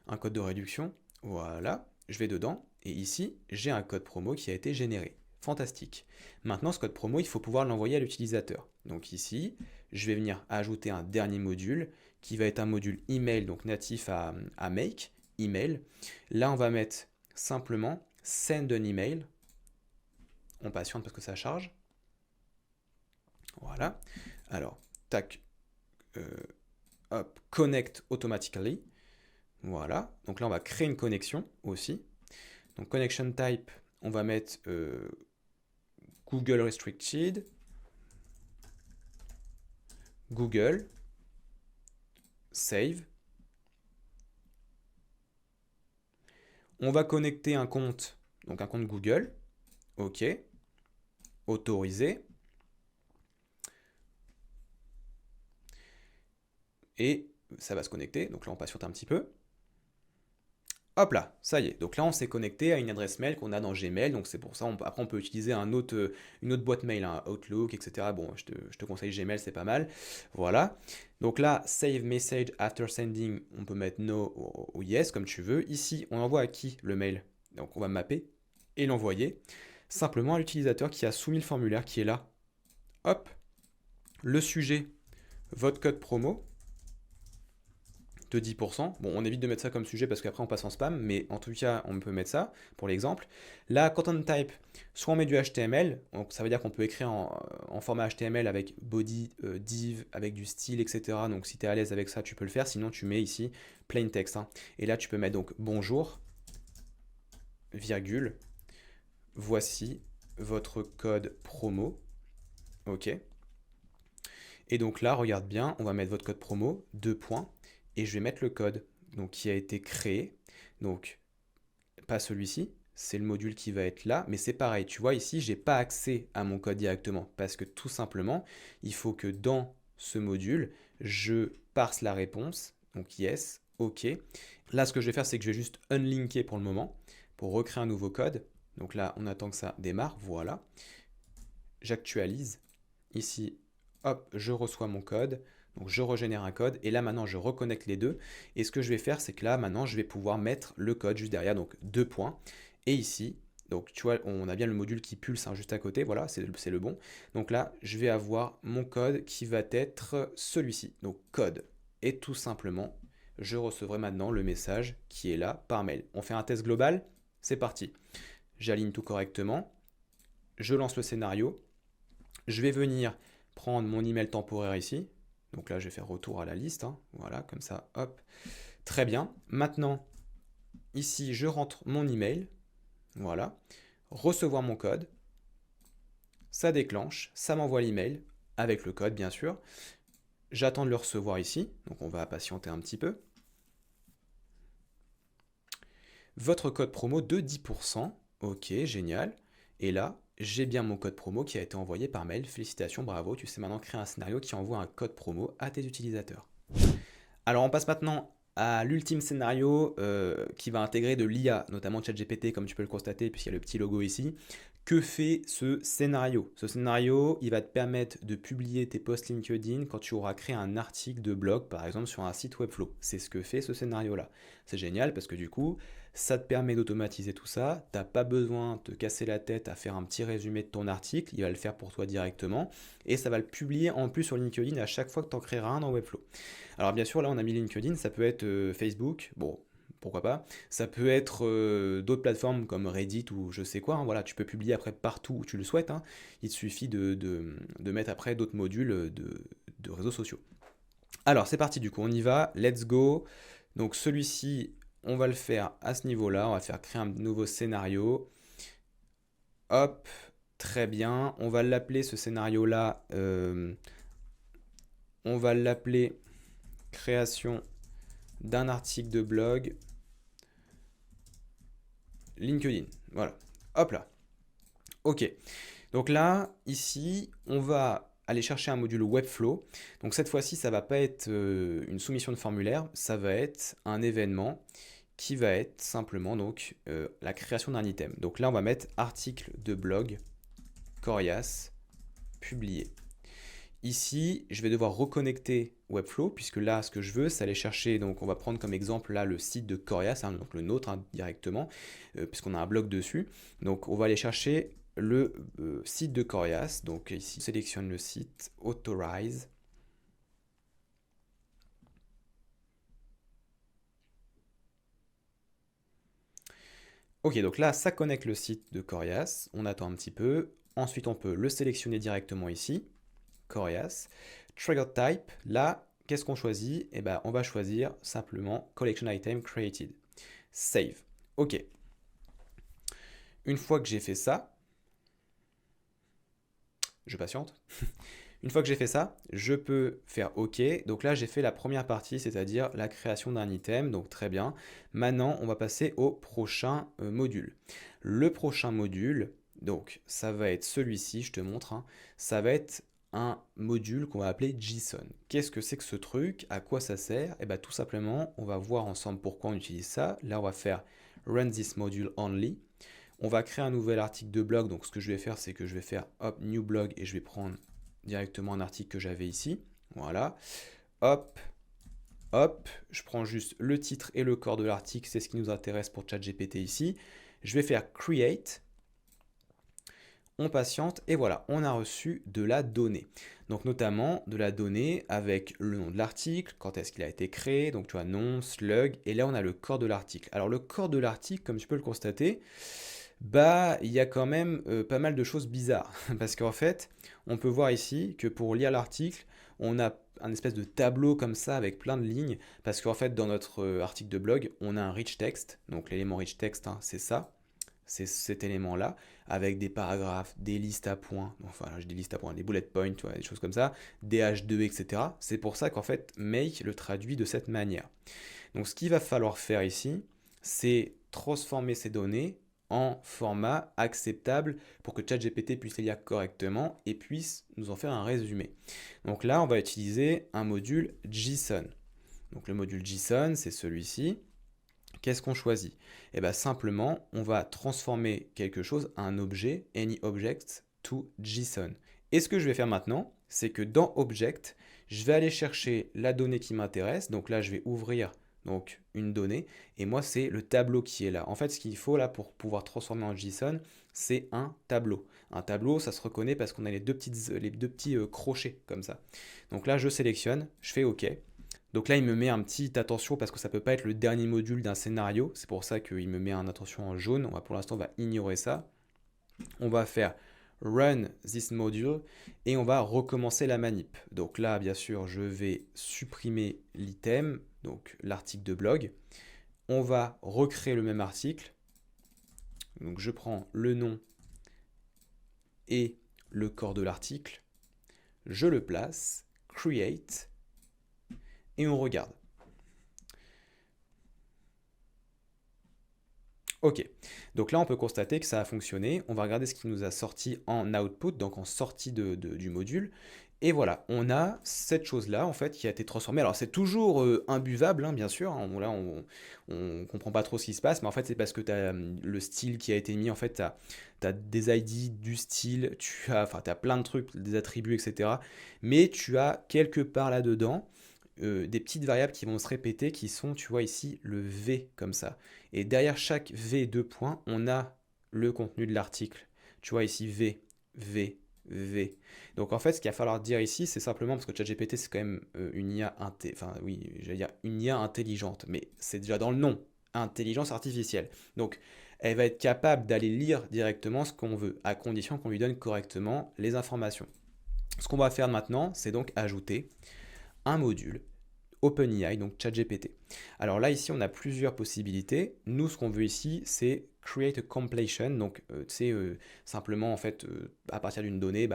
Un code de réduction, voilà, je vais dedans, et ici, j'ai un code promo qui a été généré. Fantastique. Maintenant, ce code promo, il faut pouvoir l'envoyer à l'utilisateur. Donc ici, je vais venir ajouter un dernier module, qui va être un module email, donc natif à Make, email. Là, on va mettre simplement send an email. On patiente parce que ça charge. Voilà. Alors, tac, hop, connect automatically. Voilà, donc là on va créer une connexion aussi. Donc connection type, on va mettre Google Restricted, Google, Save. On va connecter un compte, donc un compte Google, OK, autorisé. Et ça va se connecter, donc là on patiente un petit peu. Hop là, ça y est. Donc là, on s'est connecté à une adresse mail qu'on a dans Gmail. Donc c'est pour ça, après on peut utiliser une autre boîte mail, hein, Outlook, etc. Bon, je te conseille Gmail, c'est pas mal. Voilà. Donc là, save message after sending, on peut mettre no ou yes, comme tu veux. Ici, on envoie à qui le mail? Donc on va mapper et l'envoyer simplement à l'utilisateur qui a soumis le formulaire qui est là. Hop, le sujet, votre code promo de 10%. Bon, on évite de mettre ça comme sujet parce qu'après on passe en spam, mais en tout cas, on peut mettre ça pour l'exemple. Là, content type, soit on met du HTML, donc ça veut dire qu'on peut écrire en format HTML avec body, div, avec du style, etc. Donc si tu es à l'aise avec ça, tu peux le faire. Sinon, tu mets ici plain text, hein. Et là, tu peux mettre donc bonjour, virgule, voici votre code promo. OK. Et donc là, regarde bien, on va mettre votre code promo, 2 points. Et je vais mettre le code donc, qui a été créé. Donc, pas celui-ci, c'est le module qui va être là, mais c'est pareil. Tu vois, ici, je n'ai pas accès à mon code directement parce que tout simplement, il faut que dans ce module, je parse la réponse. Donc, yes, OK. Là, ce que je vais faire, c'est que je vais juste unlinker pour le moment pour recréer un nouveau code. Donc là, on attend que ça démarre. Voilà. J'actualise. Ici, hop, je reçois mon code. Donc je régénère un code et là maintenant je reconnecte les deux. Et ce que je vais faire, c'est que là maintenant je vais pouvoir mettre le code juste derrière, donc 2 points. Et ici, donc tu vois, on a bien le module qui pulse, hein, juste à côté, voilà, c'est le bon. Donc là, je vais avoir mon code qui va être celui-ci, donc code. Et tout simplement, je recevrai maintenant le message qui est là par mail. On fait un test global, c'est parti. J'aligne tout correctement, je lance le scénario, je vais venir prendre mon email temporaire ici. Donc là, je vais faire retour à la liste, hein. Voilà, comme ça, hop. Très bien. Maintenant, ici, je rentre mon email. Voilà. Recevoir mon code. Ça déclenche, ça m'envoie l'email avec le code, bien sûr. J'attends de le recevoir ici. Donc on va patienter un petit peu. Votre code promo de 10%. Ok, génial. Et là, j'ai bien mon code promo qui a été envoyé par mail. Félicitations, bravo. Tu sais maintenant créer un scénario qui envoie un code promo à tes utilisateurs. Alors on passe maintenant à l'ultime scénario qui va intégrer de l'IA, notamment ChatGPT comme tu peux le constater puisqu'il y a le petit logo ici. Que fait ce scénario? Ce scénario, il va te permettre de publier tes posts LinkedIn quand tu auras créé un article de blog, par exemple sur un site Webflow. C'est ce que fait ce scénario-là. C'est génial parce que du coup, ça te permet d'automatiser tout ça. Tu n'as pas besoin de te casser la tête à faire un petit résumé de ton article. Il va le faire pour toi directement. Et ça va le publier en plus sur LinkedIn à chaque fois que tu en créeras un dans Webflow. Alors bien sûr, là on a mis LinkedIn, ça peut être Facebook, bon, pourquoi pas. Ça peut être d'autres plateformes comme Reddit ou je sais quoi, hein. Voilà, tu peux publier après partout où tu le souhaites, hein. Il te suffit de mettre après d'autres modules de réseaux sociaux. Alors c'est parti du coup, on y va, let's go. Donc celui-ci, on va le faire à ce niveau-là, on va faire créer un nouveau scénario. Hop, très bien. On va l'appeler ce scénario-là, on va l'appeler création d'un article de blog LinkedIn. Voilà. Hop là. OK. Donc là, ici, on va aller chercher un module Webflow. Donc cette fois-ci, ça va pas être une soumission de formulaire, ça va être un événement qui va être simplement donc la création d'un item. Donc là, on va mettre article de blog Corias publié. Ici, je vais devoir reconnecter Webflow, puisque là, ce que je veux, c'est aller chercher, donc on va prendre comme exemple là le site de Corias, hein, donc le nôtre, hein, directement, puisqu'on a un blog dessus. Donc on va aller chercher le site de Corias. Donc ici, on sélectionne le site, Authorize. Ok, donc là, ça connecte le site de Corias. On attend un petit peu. Ensuite, on peut le sélectionner directement ici, Corias. Trigger type, là, qu'est-ce qu'on choisit? Eh ben, on va choisir simplement Collection Item Created. Save. OK. Une fois que j'ai fait ça, je patiente. Une fois que j'ai fait ça, je peux faire OK. Donc là, j'ai fait la première partie, c'est-à-dire la création d'un item. Donc très bien. Maintenant, on va passer au prochain module. Le prochain module, donc ça va être celui-ci, je te montre, hein. Ça va être un module qu'on va appeler JSON. Qu'est-ce que c'est que ce truc? À quoi ça sert? Et bien tout simplement, on va voir ensemble pourquoi on utilise ça. Là, on va faire Run this module only. On va créer un nouvel article de blog. Donc ce que je vais faire, c'est que je vais faire hop, new blog et je vais prendre directement un article que j'avais ici. Voilà. Hop, hop. Je prends juste le titre et le corps de l'article. C'est ce qui nous intéresse pour ChatGPT ici. Je vais faire create. On patiente et voilà, on a reçu de la donnée. Donc notamment de la donnée avec le nom de l'article, quand est-ce qu'il a été créé, donc tu vois nom, slug, et là on a le corps de l'article. Alors le corps de l'article, comme tu peux le constater, bah il y a quand même pas mal de choses bizarres. Parce qu'en fait, on peut voir ici que pour lire l'article, on a un espèce de tableau comme ça avec plein de lignes. Parce qu'en fait, dans notre article de blog, on a un rich text. Donc l'élément rich text, hein, c'est ça. C'est cet élément-là, avec des paragraphes, des listes à points, enfin je dis listes à points, des bullet points, tu vois, des choses comme ça, des H2, etc. C'est pour ça qu'en fait, Make le traduit de cette manière. Donc ce qu'il va falloir faire ici, c'est transformer ces données en format acceptable pour que ChatGPT puisse les lire correctement et puisse nous en faire un résumé. Donc là, on va utiliser un module JSON. Donc le module JSON, c'est celui-ci. Qu'est-ce qu'on choisit? Eh bien simplement, on va transformer quelque chose à un objet, any object, to JSON. Et ce que je vais faire maintenant, c'est que dans Object, je vais aller chercher la donnée qui m'intéresse. Donc là, je vais ouvrir donc une donnée. Et moi, c'est le tableau qui est là. En fait, ce qu'il faut là pour pouvoir transformer en JSON, c'est un tableau. Un tableau, ça se reconnaît parce qu'on a les deux petits crochets comme ça. Donc là, je sélectionne, je fais OK. Donc là, il me met un petit attention parce que ça ne peut pas être le dernier module d'un scénario. C'est pour ça qu'il me met un attention en jaune. Pour l'instant, on va ignorer ça. On va faire run this module et on va recommencer la manip. Donc là, bien sûr, je vais supprimer l'item, donc l'article de blog. On va recréer le même article. Donc je prends le nom et le corps de l'article. Je le place, create, et on regarde. Ok, donc là on peut constater que ça a fonctionné. On va regarder ce qui nous a sorti en output, donc en sortie du module. Et voilà, on a cette chose-là en fait qui a été transformée. Alors c'est toujours imbuvable, hein, bien sûr. Là on comprend pas trop ce qui se passe, mais en fait c'est parce que tu as le style qui a été mis. En fait, tu as des ID, du style, t'as plein de trucs, des attributs, etc. Mais tu as quelque part là-dedans des petites variables qui vont se répéter qui sont, tu vois ici, le V comme ça. Et derrière chaque V 2 points, on a le contenu de l'article. Tu vois ici V, V, V. Donc en fait, ce qu'il va falloir dire ici, c'est simplement parce que ChatGPT c'est quand même une IA une IA intelligente, mais c'est déjà dans le nom, intelligence artificielle. Donc elle va être capable d'aller lire directement ce qu'on veut, à condition qu'on lui donne correctement les informations. Ce qu'on va faire maintenant, c'est donc ajouter un module OpenAI, donc ChatGPT. Alors là, ici, on a plusieurs possibilités. Nous, ce qu'on veut ici, c'est create a completion. Donc, c'est simplement, en fait, à partir d'une donnée,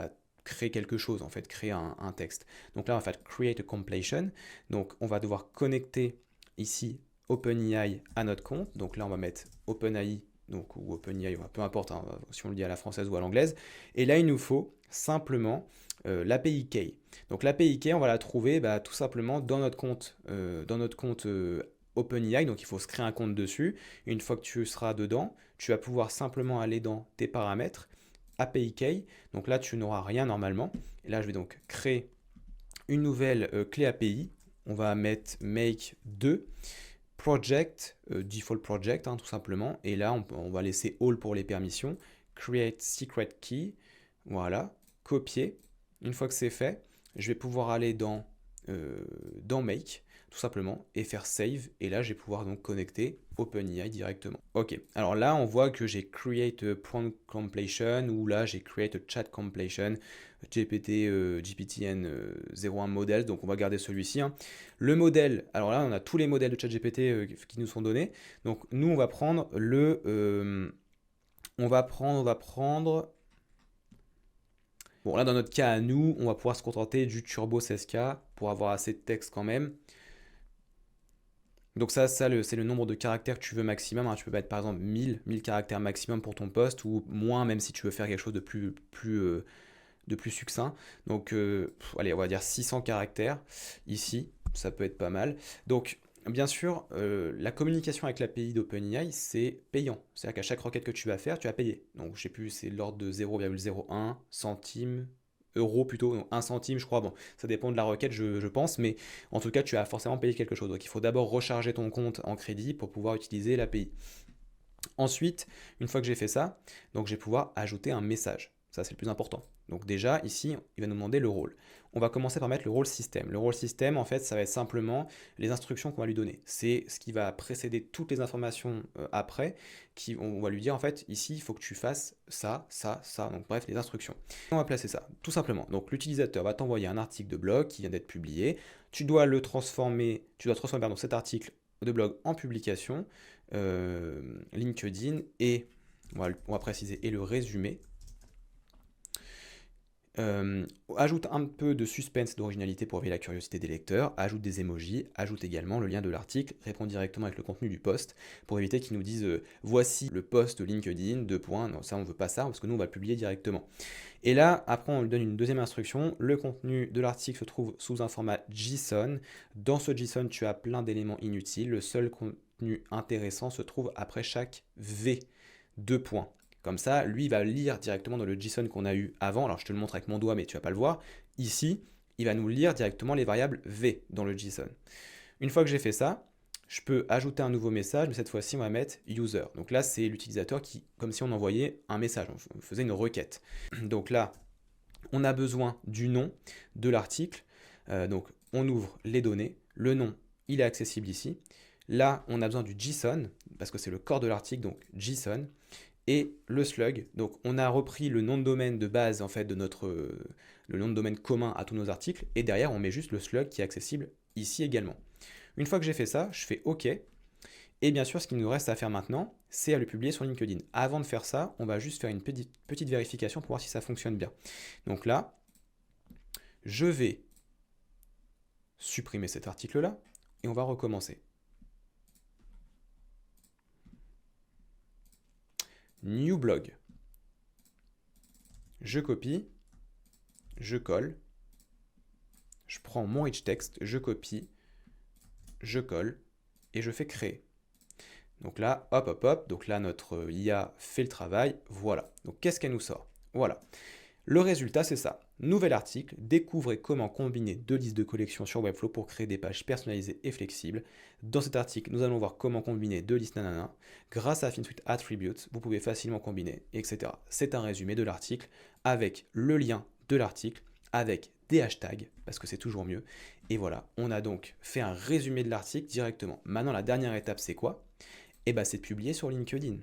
créer quelque chose, en fait, créer un texte. Donc là, on va faire create a completion. Donc, on va devoir connecter ici OpenAI à notre compte. Donc là, on va mettre OpenAI, donc, ou OpenAI, peu importe, hein, si on le dit à la française ou à l'anglaise. Et là, il nous faut simplement l'API Key. Donc l'API Key, on va la trouver tout simplement dans notre compte, OpenAI. Donc il faut se créer un compte dessus. Une fois que tu seras dedans, tu vas pouvoir simplement aller dans tes paramètres, API Key. Donc là, tu n'auras rien normalement. Et là, je vais donc créer une nouvelle clé API. On va mettre make 2 project, default project, hein, tout simplement. Et là, on va laisser all pour les permissions. Create secret key. Voilà, copier. Une fois que c'est fait, je vais pouvoir aller dans dans Make, tout simplement, et faire Save, et là je vais pouvoir donc connecter OpenAI directement. Ok, alors là on voit que j'ai Create a Prompt Completion, ou là j'ai Create a Chat Completion, GPTN 01 modèle, donc on va garder celui-ci. Hein. Le modèle, alors là on a tous les modèles de ChatGPT qui nous sont donnés, donc nous on va prendre on va prendre. Bon, là, dans notre cas à nous, on va pouvoir se contenter du Turbo 16K pour avoir assez de texte quand même. Donc ça c'est le nombre de caractères que tu veux maximum. Hein. Tu peux mettre par exemple 1000 caractères maximum pour ton post ou moins même si tu veux faire quelque chose de plus succinct. Donc allez, on va dire 600 caractères ici, ça peut être pas mal. Donc bien sûr, la communication avec l'API d'OpenAI, c'est payant. C'est-à-dire qu'à chaque requête que tu vas faire, tu vas payer. Donc je sais plus, c'est l'ordre de 0,01 centime, euro plutôt, donc 1 centime je crois. Bon, ça dépend de la requête, je pense, mais en tout cas, tu as forcément payé quelque chose. Donc il faut d'abord recharger ton compte en crédit pour pouvoir utiliser l'API. Ensuite, une fois que j'ai fait ça, donc je vais pouvoir ajouter un message. Ça, c'est le plus important. Donc déjà, ici, il va nous demander le rôle. On va commencer par mettre le rôle système. Le rôle système, en fait, ça va être simplement les instructions qu'on va lui donner. C'est ce qui va précéder toutes les informations après. On va lui dire, en fait, ici, il faut que tu fasses ça, ça, ça. Donc bref, les instructions. On va placer ça, tout simplement. Donc l'utilisateur va t'envoyer un article de blog qui vient d'être publié. Tu dois transformer pardon, cet article de blog en publication, LinkedIn et, on va préciser, et le résumé. Ajoute un peu de suspense d'originalité pour éveiller la curiosité des lecteurs, ajoute des emojis, ajoute également le lien de l'article, répond directement avec le contenu du post pour éviter qu'ils nous disent voici le post LinkedIn, deux points, non ça on veut pas ça parce que nous on va le publier directement. Et là, après on lui donne une deuxième instruction, le contenu de l'article se trouve sous un format JSON, dans ce JSON tu as plein d'éléments inutiles, le seul contenu intéressant se trouve après chaque V, deux points. Comme ça, lui, il va lire directement dans le JSON qu'on a eu avant. Alors, je te le montre avec mon doigt, mais tu ne vas pas le voir. Ici, il va nous lire directement les variables V dans le JSON. Une fois que j'ai fait ça, je peux ajouter un nouveau message, mais cette fois-ci, on va mettre user. Donc là, c'est l'utilisateur qui, comme si on envoyait un message, on faisait une requête. Donc là, on a besoin du nom de l'article. Donc, on ouvre les données. Le nom, il est accessible ici. Là, on a besoin du JSON, parce que c'est le corps de l'article, donc JSON. Et le slug, donc on a repris le nom de domaine de base en fait de le nom de domaine commun à tous nos articles, et derrière on met juste le slug qui est accessible ici également. Une fois que j'ai fait ça, je fais OK, et bien sûr ce qu'il nous reste à faire maintenant, c'est à le publier sur LinkedIn. Avant de faire ça, on va juste faire une petite vérification pour voir si ça fonctionne bien. Donc là, je vais supprimer cet article-là, et on va recommencer. New blog. Je copie, je colle, je prends mon rich text, je copie, je colle et je fais créer. Donc là, hop, hop, hop, donc là notre IA fait le travail, voilà. Donc qu'est-ce qu'elle nous sort? Voilà. Le résultat, c'est ça. Nouvel article, découvrez comment combiner deux listes de collections sur Webflow pour créer des pages personnalisées et flexibles. Dans cet article, nous allons voir comment combiner deux listes nanana. Grâce à FinSuite Attributes, vous pouvez facilement combiner, etc. C'est un résumé de l'article avec le lien de l'article, avec des hashtags, parce que c'est toujours mieux. Et voilà, on a donc fait un résumé de l'article directement. Maintenant, la dernière étape, c'est quoi? Eh bien, c'est de publier sur LinkedIn.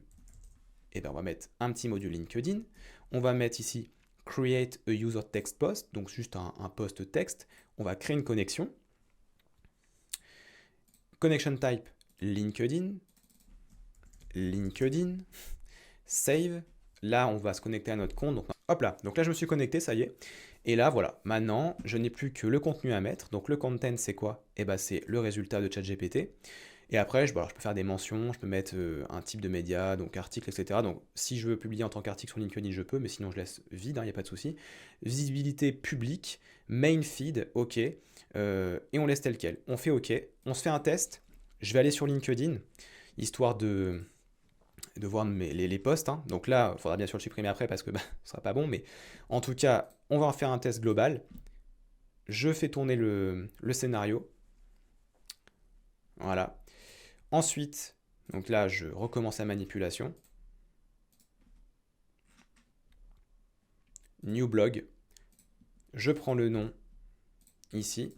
Eh bien, on va mettre un petit module LinkedIn. On va mettre ici Create a User Text Post, donc juste un post texte. On va créer une connexion. Connection type LinkedIn. LinkedIn. Save. Là, on va se connecter à notre compte. Donc, hop là. Donc là, je me suis connecté, ça y est. Et là, voilà. Maintenant, je n'ai plus que le contenu à mettre. Donc le content, c'est quoi? Eh bien, c'est le résultat de ChatGPT. Et après, je peux faire des mentions, je peux mettre un type de média, donc article, etc. Donc si je veux publier en tant qu'article sur LinkedIn, je peux, mais sinon je laisse vide, il n'y a pas de souci. Visibilité publique, main feed, ok. Et on laisse tel quel. On fait ok, on se fait un test. Je vais aller sur LinkedIn, histoire de voir les posts. Hein. Donc là, il faudra bien sûr le supprimer après parce que ce ne sera pas bon, mais en tout cas, on va en faire un test global. Je fais tourner le scénario. Voilà. Ensuite, donc là, je recommence la manipulation. New blog. Je prends le nom ici.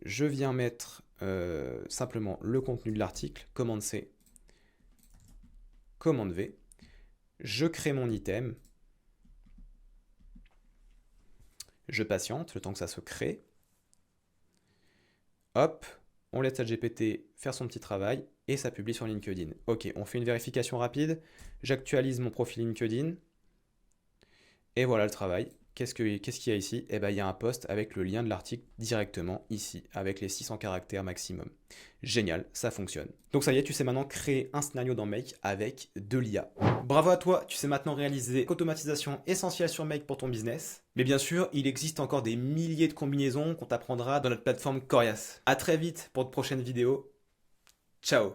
je viens mettre simplement le contenu de l'article, commande C, commande V, je crée mon item, je patiente le temps que ça se crée, hop, on laisse ChatGPT faire son petit travail et ça publie sur LinkedIn. Ok, on fait une vérification rapide, j'actualise mon profil LinkedIn et voilà le travail. Qu'est-ce qu'il y a ici? Eh bien, il y a un post avec le lien de l'article directement ici, avec les 600 caractères maximum. Génial, ça fonctionne. Donc ça y est, tu sais maintenant créer un scénario dans Make avec de l'IA. Bravo à toi, tu sais maintenant réaliser l'automatisation essentielle sur Make pour ton business. Mais bien sûr, il existe encore des milliers de combinaisons qu'on t'apprendra dans notre plateforme Corias. A très vite pour de prochaines vidéos. Ciao.